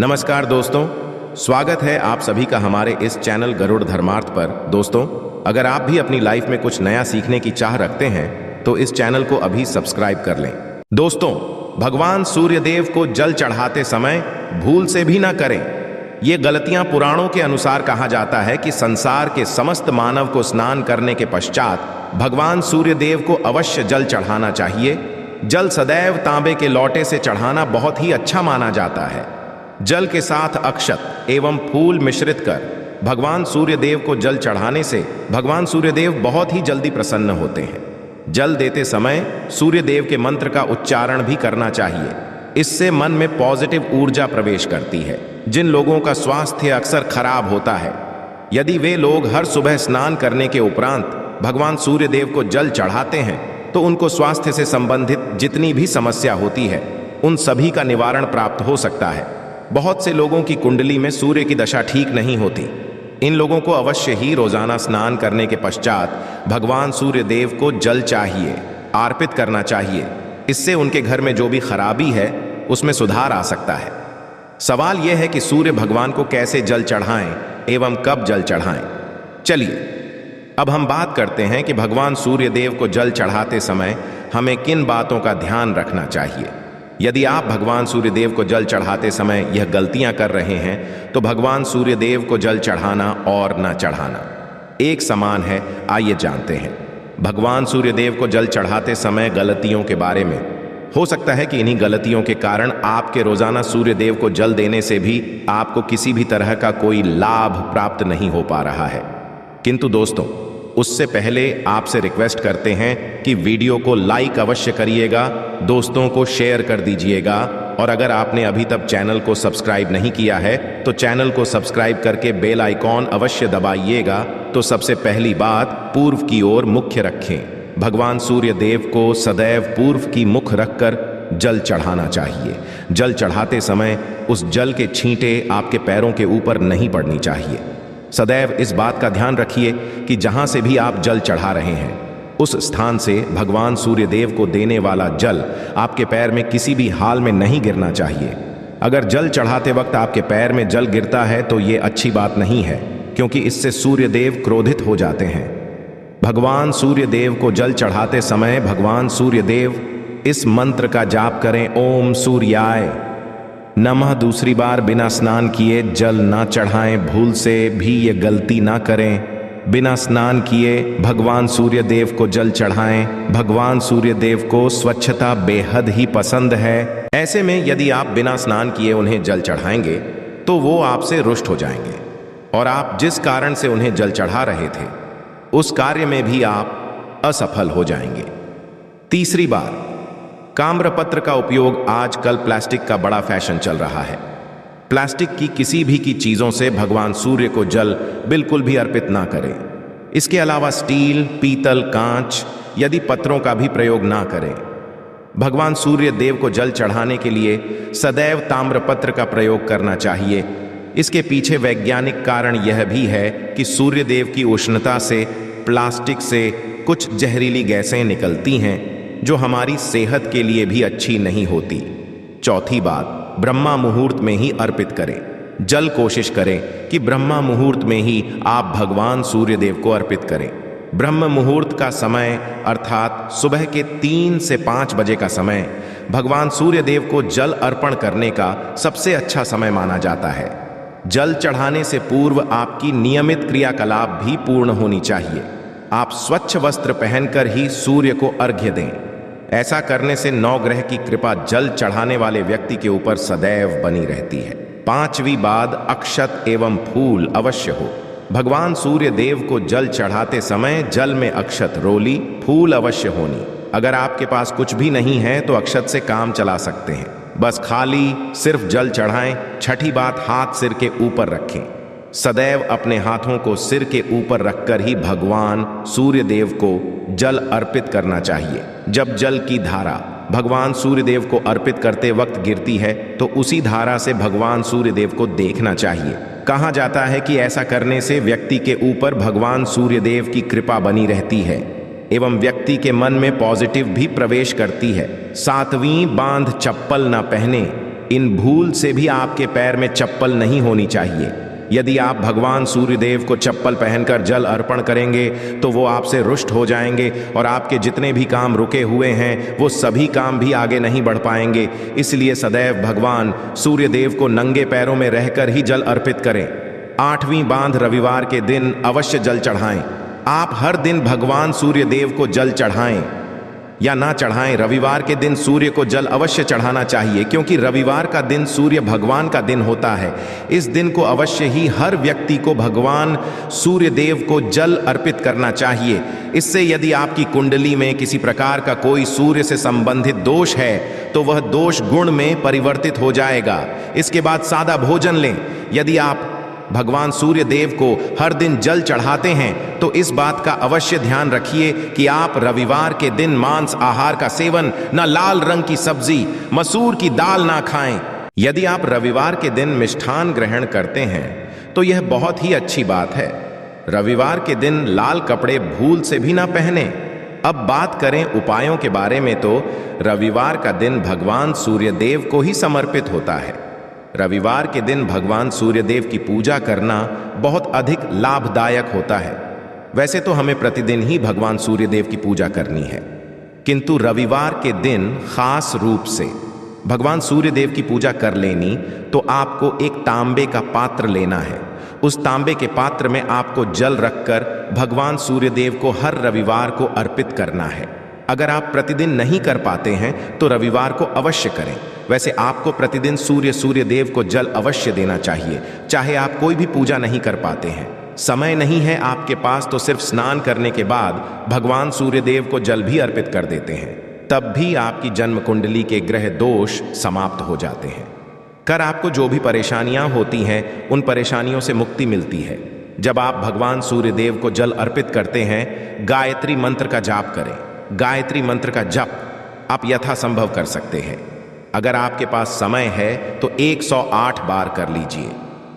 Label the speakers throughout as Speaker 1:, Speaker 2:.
Speaker 1: नमस्कार दोस्तों, स्वागत है आप सभी का हमारे इस चैनल गरुड़ धर्मार्थ पर। दोस्तों, अगर आप भी अपनी लाइफ में कुछ नया सीखने की चाह रखते हैं तो इस चैनल को अभी सब्सक्राइब कर लें। दोस्तों, भगवान सूर्यदेव को जल चढ़ाते समय भूल से भी ना करें। ये गलतियां पुराणों के अनुसार कहा जाता है कि संसार के समस्त मानव को स्नान करने के पश्चात भगवान सूर्यदेव को अवश्य जल चढ़ाना चाहिए। जल सदैव तांबे के लोटे से चढ़ाना बहुत ही अच्छा माना जाता है। जल के साथ अक्षत एवं फूल मिश्रित कर भगवान सूर्यदेव को जल चढ़ाने से भगवान सूर्यदेव बहुत ही जल्दी प्रसन्न होते हैं। जल देते समय सूर्यदेव के मंत्र का उच्चारण भी करना चाहिए। इससे मन में पॉजिटिव ऊर्जा प्रवेश करती है। जिन लोगों का स्वास्थ्य अक्सर खराब होता है, यदि वे लोग हर सुबह स्नान करने के उपरांत भगवान सूर्यदेव को जल चढ़ाते हैं तो उनको स्वास्थ्य से संबंधित जितनी भी समस्या होती है उन सभी का निवारण प्राप्त हो सकता है। बहुत से लोगों की कुंडली में सूर्य की दशा ठीक नहीं होती। इन लोगों को अवश्य ही रोजाना स्नान करने के पश्चात भगवान सूर्यदेव को जल चाहिए, अर्पित करना चाहिए। इससे उनके घर में जो भी खराबी है उसमें सुधार आ सकता है। सवाल यह है कि सूर्य भगवान को कैसे जल चढ़ाएं एवं कब जल चढ़ाएं। चलिए अब हम बात करते हैं कि भगवान सूर्यदेव को जल चढ़ाते समय हमें किन बातों का ध्यान रखना चाहिए। यदि आप भगवान सूर्यदेव को जल चढ़ाते समय यह गलतियां कर रहे हैं तो भगवान सूर्यदेव को जल चढ़ाना और न चढ़ाना एक समान है। आइए जानते हैं भगवान सूर्यदेव को जल चढ़ाते समय गलतियों के बारे में। हो सकता है कि इन्हीं गलतियों के कारण आपके रोजाना सूर्यदेव को जल देने से भी आपको किसी भी तरह का कोई लाभ प्राप्त नहीं हो पा रहा है। किंतु दोस्तों, उससे पहले आपसे रिक्वेस्ट करते हैं कि वीडियो को लाइक अवश्य करिएगा, दोस्तों को शेयर कर दीजिएगा और अगर आपने अभी तक चैनल को सब्सक्राइब नहीं किया है तो चैनल को सब्सक्राइब करके बेल आइकॉन अवश्य दबाइएगा। तो सबसे पहली बात, पूर्व की ओर मुख्य रखें। भगवान सूर्यदेव को सदैव पूर्व की मुख रखकर जल चढ़ाना चाहिए। जल चढ़ाते समय उस जल के छींटे आपके पैरों के ऊपर नहीं पड़नी चाहिए। सदैव इस बात का ध्यान रखिए कि जहां से भी आप जल चढ़ा रहे हैं उस स्थान से भगवान सूर्यदेव को देने वाला जल आपके पैर में किसी भी हाल में नहीं गिरना चाहिए। अगर जल चढ़ाते वक्त आपके पैर में जल गिरता है तो ये अच्छी बात नहीं है, क्योंकि इससे सूर्यदेव क्रोधित हो जाते हैं। भगवान सूर्यदेव को जल चढ़ाते समय भगवान सूर्यदेव इस मंत्र का जाप करें, ओम सूर्याय नमः। दूसरी बार बिना स्नान किए जल ना चढ़ाएं। भूल से भी ये गलती ना करें। बिना स्नान किए भगवान सूर्यदेव को जल चढ़ाएं। भगवान सूर्यदेव को स्वच्छता बेहद ही पसंद है। ऐसे में यदि आप बिना स्नान किए उन्हें जल चढ़ाएंगे तो वो आपसे रुष्ट हो जाएंगे और आप जिस कारण से उन्हें जल चढ़ा रहे थे उस कार्य में भी आप असफल हो जाएंगे। तीसरी बार, ताम्रपत्र का उपयोग आजकल प्लास्टिक का बड़ा फैशन चल रहा है। प्लास्टिक की किसी भी की चीजों से भगवान सूर्य को जल बिल्कुल भी अर्पित ना करें। इसके अलावा स्टील, पीतल, कांच यदि पत्रों का भी प्रयोग ना करें। भगवान सूर्य देव को जल चढ़ाने के लिए सदैव ताम्रपत्र का प्रयोग करना चाहिए। इसके पीछे वैज्ञानिक कारण यह भी है कि सूर्य देव की उष्णता से प्लास्टिक से कुछ जहरीली गैसें निकलती हैं जो हमारी सेहत के लिए भी अच्छी नहीं होती। चौथी बात, ब्रह्मा मुहूर्त में ही अर्पित करें। जल कोशिश करें कि ब्रह्मा मुहूर्त में ही आप भगवान सूर्यदेव को अर्पित करें। ब्रह्म मुहूर्त का समय अर्थात सुबह के 3 से 5 बजे का समय भगवान सूर्यदेव को जल अर्पण करने का सबसे अच्छा समय माना जाता है। जल चढ़ाने से पूर्व आपकी नियमित क्रियाकलाप भी पूर्ण होनी चाहिए। आप स्वच्छ वस्त्र पहनकर ही सूर्य को अर्घ्य दें। ऐसा करने से नवग्रह की कृपा जल चढ़ाने वाले व्यक्ति के ऊपर सदैव बनी रहती है। पांचवी बात, अक्षत एवं फूल अवश्य हो। भगवान सूर्य देव को जल चढ़ाते समय जल में अक्षत, रोली, फूल अवश्य होनी। अगर आपके पास कुछ भी नहीं है तो अक्षत से काम चला सकते हैं। बस खाली सिर्फ जल चढ़ाएं। छठी बात, हाथ सिर के ऊपर रखें। सदैव अपने हाथों को सिर के ऊपर रखकर ही भगवान सूर्यदेव को जल अर्पित करना चाहिए। जब जल की धारा भगवान सूर्यदेव को अर्पित करते वक्त गिरती है तो उसी धारा से भगवान सूर्यदेव को देखना चाहिए। कहा जाता है कि ऐसा करने से व्यक्ति के ऊपर भगवान सूर्यदेव की कृपा बनी रहती है एवं व्यक्ति के मन में पॉजिटिव भी प्रवेश करती है। सातवीं बांध, चप्पल न पहने। इन भूल से भी आपके पैर में चप्पल नहीं होनी चाहिए। यदि आप भगवान सूर्यदेव को चप्पल पहनकर जल अर्पण करेंगे तो वो आपसे रुष्ट हो जाएंगे और आपके जितने भी काम रुके हुए हैं वो सभी काम भी आगे नहीं बढ़ पाएंगे। इसलिए सदैव भगवान सूर्यदेव को नंगे पैरों में रहकर ही जल अर्पित करें। 8वीं बांध रविवार के दिन अवश्य जल चढ़ाएं। आप हर दिन भगवान सूर्यदेव को जल चढ़ाएं या ना चढ़ाएं, रविवार के दिन सूर्य को जल अवश्य चढ़ाना चाहिए, क्योंकि रविवार का दिन सूर्य भगवान का दिन होता है। इस दिन को अवश्य ही हर व्यक्ति को भगवान सूर्यदेव को जल अर्पित करना चाहिए। इससे यदि आपकी कुंडली में किसी प्रकार का कोई सूर्य से संबंधित दोष है तो वह दोष गुण में परिवर्तित हो जाएगा। इसके बाद सादा भोजन लें। यदि आप भगवान सूर्य देव को हर दिन जल चढ़ाते हैं तो इस बात का अवश्य ध्यान रखिए कि आप रविवार के दिन मांस आहार का सेवन, न लाल रंग की सब्जी, मसूर की दाल ना खाएं। यदि आप रविवार के दिन मिष्ठान ग्रहण करते हैं तो यह बहुत ही अच्छी बात है। रविवार के दिन लाल कपड़े भूल से भी ना पहने। अब बात करें उपायों के बारे में, तो रविवार का दिन भगवान सूर्यदेव को ही समर्पित होता है। रविवार के दिन भगवान सूर्यदेव की पूजा करना बहुत अधिक लाभदायक होता है। वैसे तो हमें प्रतिदिन ही भगवान सूर्यदेव की पूजा करनी है, किंतु रविवार के दिन खास रूप से भगवान सूर्यदेव की पूजा कर लेनी तो आपको एक तांबे का पात्र लेना है। उस तांबे के पात्र में आपको जल रखकर भगवान सूर्यदेव को हर रविवार को अर्पित करना है। अगर आप प्रतिदिन नहीं कर पाते हैं तो रविवार को अवश्य करें। वैसे आपको प्रतिदिन सूर्यदेव को जल अवश्य देना चाहिए, चाहे आप कोई भी पूजा नहीं कर पाते हैं, समय नहीं है आपके पास, तो सिर्फ स्नान करने के बाद भगवान सूर्यदेव को जल भी अर्पित कर देते हैं, तब भी आपकी जन्म कुंडली के ग्रह दोष समाप्त हो जाते हैं। कर आपको जो भी परेशानियां होती हैं उन परेशानियों से मुक्ति मिलती है। जब आप भगवान सूर्यदेव को जल अर्पित करते हैं, गायत्री मंत्र का जाप करें। गायत्री मंत्र का जप आप यथासंभव कर सकते हैं। अगर आपके पास समय है तो 108 बार कर लीजिए,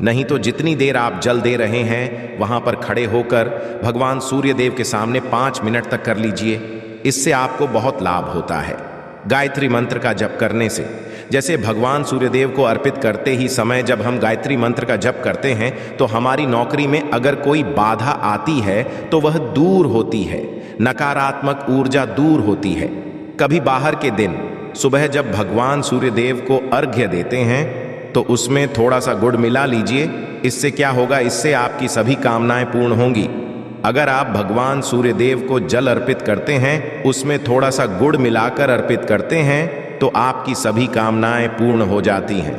Speaker 1: नहीं तो जितनी देर आप जल दे रहे हैं वहां पर खड़े होकर भगवान सूर्यदेव के सामने 5 मिनट तक कर लीजिए। इससे आपको बहुत लाभ होता है। गायत्री मंत्र का जप करने से, जैसे भगवान सूर्यदेव को अर्पित करते ही समय जब हम गायत्री मंत्र का जप करते हैं तो हमारी नौकरी में अगर कोई बाधा आती है तो वह दूर होती है, नकारात्मक ऊर्जा दूर होती है। कभी बाहर के दिन सुबह जब भगवान सूर्यदेव को अर्घ्य देते हैं तो उसमें थोड़ा सा गुड़ मिला लीजिए। इससे क्या होगा, इससे आपकी सभी कामनाएं पूर्ण होंगी। अगर आप भगवान सूर्यदेव को जल अर्पित करते हैं, उसमें थोड़ा सा गुड़ मिलाकर अर्पित करते हैं तो आपकी सभी कामनाएं पूर्ण हो जाती हैं।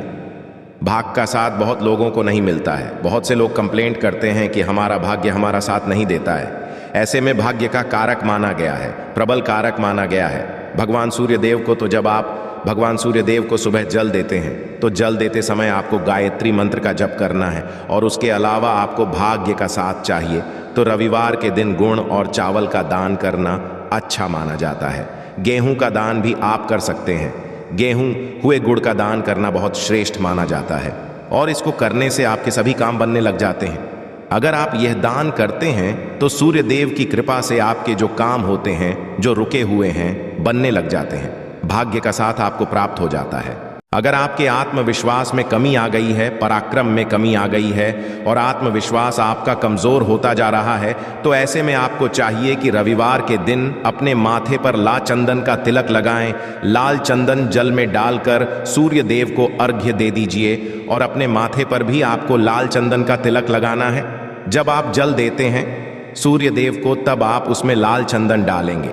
Speaker 1: भाग्य का साथ बहुत लोगों को नहीं मिलता है। बहुत से लोग कंप्लेंट करते हैं कि हमारा भाग्य हमारा साथ नहीं देता है। ऐसे में भाग्य का कारक माना गया है, प्रबल कारक माना गया है भगवान सूर्यदेव को। तो जब आप भगवान सूर्यदेव को सुबह जल देते हैं तो जल देते समय आपको गायत्री मंत्र का जप करना है, और उसके अलावा आपको भाग्य का साथ चाहिए तो रविवार के दिन गुण और चावल का दान करना अच्छा माना जाता है। गेहूं का दान भी आप कर सकते हैं। गेहूं हुए गुड़ का दान करना बहुत श्रेष्ठ माना जाता है और इसको करने से आपके सभी काम बनने लग जाते हैं। अगर आप यह दान करते हैं तो सूर्यदेव की कृपा से आपके जो काम होते हैं, जो रुके हुए हैं, बनने लग जाते हैं। भाग्य का साथ आपको प्राप्त हो जाता है। अगर आपके आत्मविश्वास में कमी आ गई है, पराक्रम में कमी आ गई है और आत्मविश्वास आपका कमजोर होता जा रहा है, तो ऐसे में आपको चाहिए कि रविवार के दिन अपने माथे पर लाल चंदन का तिलक लगाएं। लाल चंदन जल में डालकर सूर्य देव को अर्घ्य दे दीजिए और अपने माथे पर भी आपको लाल चंदन का तिलक लगाना है। जब आप जल देते हैं सूर्य देव को, तब आप उसमें लाल चंदन डालेंगे।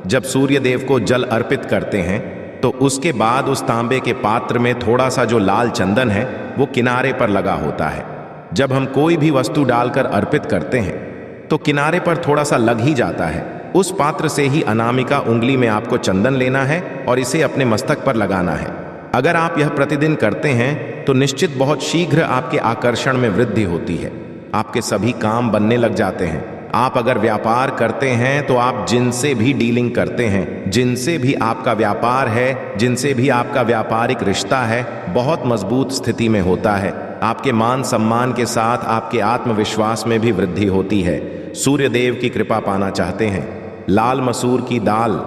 Speaker 1: जब सूर्य देव को जल अर्पित करते हैं तो उसके बाद उस तांबे के पात्र में थोड़ा सा जो लाल चंदन है वो किनारे पर लगा होता है। जब हम कोई भी वस्तु डालकर अर्पित करते हैं तो किनारे पर थोड़ा सा लग ही जाता है। उस पात्र से ही अनामिका उंगली में आपको चंदन लेना है और इसे अपने मस्तक पर लगाना है। अगर आप यह प्रतिदिन करते हैं तो निश्चित बहुत शीघ्र आपके आकर्षण में वृद्धि होती है। आपके सभी काम बनने लग जाते हैं। आप अगर व्यापार करते हैं तो आप जिनसे भी डीलिंग करते हैं, जिनसे भी आपका व्यापार है, जिनसे भी आपका व्यापारिक रिश्ता है, बहुत मजबूत स्थिति में होता है। आपके मान सम्मान के साथ आपके आत्मविश्वास में भी वृद्धि होती है। सूर्य देव की कृपा पाना चाहते हैं, लाल मसूर की दाल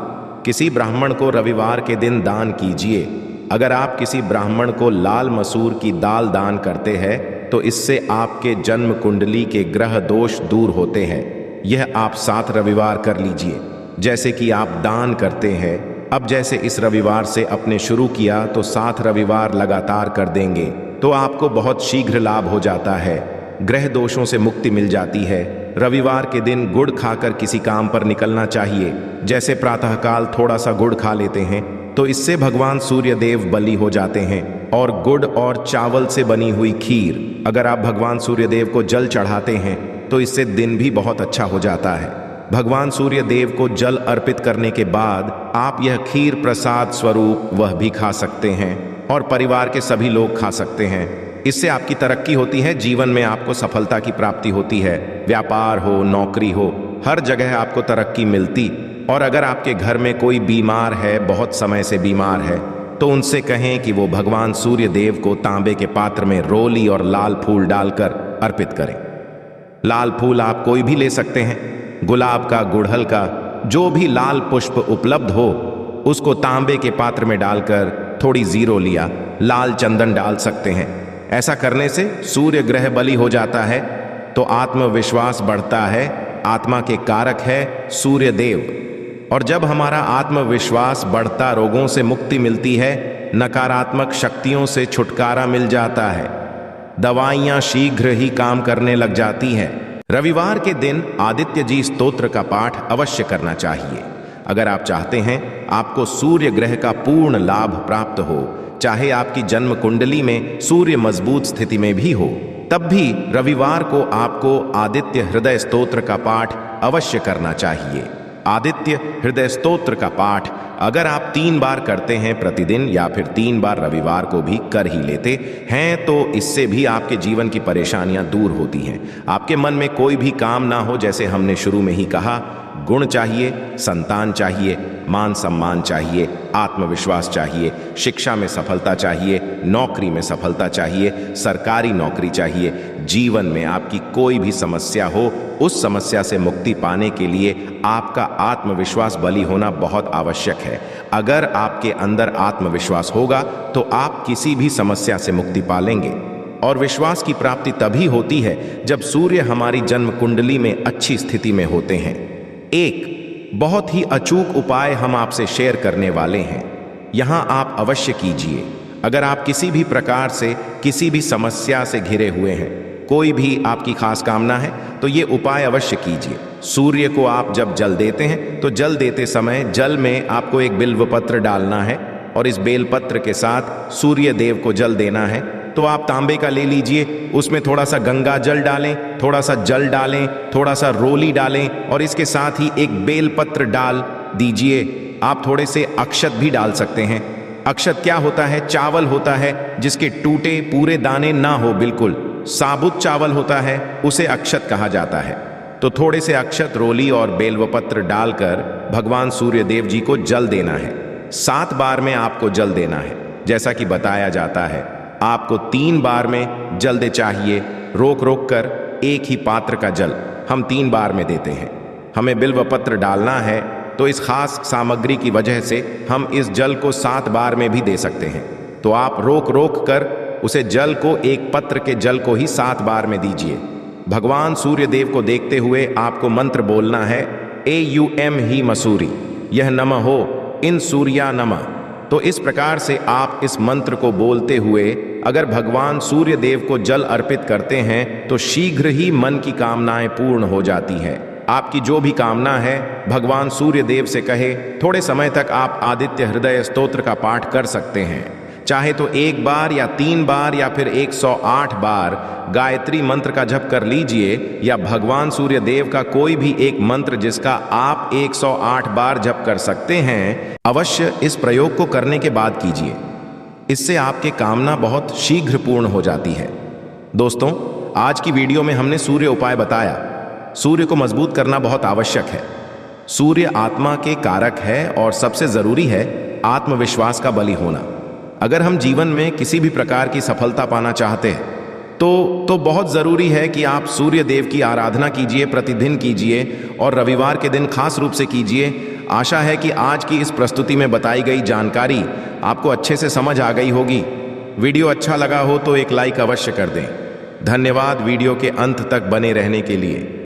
Speaker 1: किसी ब्राह्मण को रविवार के दिन दान कीजिए। अगर आप किसी ब्राह्मण को लाल मसूर की दाल दान करते हैं तो इससे आपके जन्म कुंडली के ग्रह दोष दूर होते हैं। यह आप 7 रविवार कर लीजिए जैसे कि आप दान करते हैं। अब जैसे इस रविवार से अपने शुरू किया तो 7 रविवार लगातार कर देंगे तो आपको बहुत शीघ्र लाभ हो जाता है। ग्रह दोषों से मुक्ति मिल जाती है। रविवार के दिन गुड़ खाकर किसी काम पर निकलना चाहिए। जैसे प्रातःकाल थोड़ा सा गुड़ खा लेते हैं तो इससे भगवान सूर्य देव बली हो जाते हैं। और गुड़ और चावल से बनी हुई खीर अगर आप भगवान सूर्य देव को जल चढ़ाते हैं तो इससे दिन भी बहुत अच्छा हो जाता है। भगवान सूर्य देव को जल अर्पित करने के बाद आप यह खीर प्रसाद स्वरूप वह भी खा सकते हैं और परिवार के सभी लोग खा सकते हैं। इससे आपकी तरक्की होती है, जीवन में आपको सफलता की प्राप्ति होती है। व्यापार हो, नौकरी हो, हर जगह आपको तरक्की मिलती। और अगर आपके घर में कोई बीमार है, बहुत समय से बीमार है, तो उनसे कहें कि वो भगवान सूर्य देव को तांबे के पात्र में रोली और लाल फूल डालकर अर्पित करें। लाल फूल आप कोई भी ले सकते हैं, गुलाब का, गुड़हल का, जो भी लाल पुष्प उपलब्ध हो उसको तांबे के पात्र में डालकर थोड़ी जीरो लिया लाल चंदन डाल सकते हैं। ऐसा करने से सूर्य ग्रह बली हो जाता है तो आत्मविश्वास बढ़ता है। आत्मा के कारक है सूर्य देव, और जब हमारा आत्मविश्वास बढ़ता रोगों से मुक्ति मिलती है, नकारात्मक शक्तियों से छुटकारा मिल जाता है, दवाइयां शीघ्र ही काम करने लग जाती हैं। रविवार के दिन आदित्य जी स्तोत्र का पाठ अवश्य करना चाहिए। अगर आप चाहते हैं आपको सूर्य ग्रह का पूर्ण लाभ प्राप्त हो, चाहे आपकी जन्म कुंडली में सूर्य मजबूत स्थिति में भी हो, तब भी रविवार को आपको आदित्य हृदय स्तोत्र का पाठ अवश्य करना चाहिए। आदित्य हृदय स्तोत्र का पाठ अगर आप 3 बार करते हैं प्रतिदिन या फिर 3 बार रविवार को भी कर ही लेते हैं तो इससे भी आपके जीवन की परेशानियां दूर होती हैं। आपके मन में कोई भी काम ना हो, जैसे हमने शुरू में ही कहा, गुण चाहिए, संतान चाहिए, मान सम्मान चाहिए, आत्मविश्वास चाहिए, शिक्षा में सफलता चाहिए, नौकरी में सफलता चाहिए, सरकारी नौकरी चाहिए। जीवन में आपकी कोई भी समस्या हो, उस समस्या से मुक्ति पाने के लिए आपका आत्मविश्वास बली होना बहुत आवश्यक है। अगर आपके अंदर आत्मविश्वास होगा तो आप किसी भी समस्या से मुक्ति पालेंगे। और विश्वास की प्राप्ति तभी होती है जब सूर्य हमारी जन्म कुंडली में अच्छी स्थिति में होते हैं। एक बहुत ही अचूक उपाय हम आपसे शेयर करने वाले हैं, यहां आप अवश्य कीजिए। अगर आप किसी भी प्रकार से किसी भी समस्या से घिरे हुए हैं, कोई भी आपकी खास कामना है, तो ये उपाय अवश्य कीजिए। सूर्य को आप जब जल देते हैं तो जल देते समय जल में आपको एक बिल्वपत्र डालना है और इस बेलपत्र के साथ सूर्य देव को जल देना है। तो आप तांबे का ले लीजिए, उसमें थोड़ा सा गंगा जल डालें, थोड़ा सा जल डालें, थोड़ा सा रोली डालें और इसके साथ ही एक बेलपत्र डाल दीजिए। आप थोड़े से अक्षत भी डाल सकते हैं। अक्षत क्या होता है? चावल होता है जिसके टूटे पूरे दाने ना हो, बिल्कुल साबुत चावल होता है, उसे अक्षत कहा जाता है। तो थोड़े से अक्षत, रोली और बेलवपत्र डालकर भगवान सूर्य देव जी को जल देना है। 7 बार में आपको जल देना है। जैसा कि बताया जाता है आपको 3 बार में जल चाहिए, रोक रोक कर एक ही पात्र का जल हम 3 बार में देते हैं। हमें बिल्वपत्र डालना है तो इस खास सामग्री की वजह से हम इस जल को 7 बार में भी दे सकते हैं। तो आप रोक रोक कर उसे जल को, एक पत्र के जल को ही 7 बार में दीजिए। भगवान सूर्य देव को देखते हुए आपको मंत्र बोलना है, AUM ही मसूरी यह नमः हो इन सूर्या नमः। तो इस प्रकार से आप इस मंत्र को बोलते हुए अगर भगवान सूर्य देव को जल अर्पित करते हैं तो शीघ्र ही मन की कामनाएं पूर्ण हो जाती है। आपकी जो भी कामना है भगवान सूर्य देव से कहे। थोड़े समय तक आप आदित्य हृदय स्तोत्र का पाठ कर सकते हैं, चाहे तो 1 बार या 3 बार या फिर 108 बार गायत्री मंत्र का जप कर लीजिए, या भगवान सूर्य देव का कोई भी एक मंत्र जिसका आप 108 बार जप कर सकते हैं। अवश्य इस प्रयोग को करने के बाद कीजिए, इससे आपके कामना बहुत शीघ्र पूर्ण हो जाती है। दोस्तों, आज की वीडियो में हमने सूर्य उपाय बताया। सूर्य को मजबूत करना बहुत आवश्यक है। सूर्य आत्मा के कारक है और सबसे जरूरी है आत्मविश्वास का बली होना। अगर हम जीवन में किसी भी प्रकार की सफलता पाना चाहते हैं तो बहुत ज़रूरी है कि आप सूर्य देव की आराधना कीजिए, प्रतिदिन कीजिए और रविवार के दिन खास रूप से कीजिए। आशा है कि आज की इस प्रस्तुति में बताई गई जानकारी आपको अच्छे से समझ आ गई होगी। वीडियो अच्छा लगा हो तो एक लाइक अवश्य कर दें। धन्यवाद वीडियो के अंत तक बने रहने के लिए।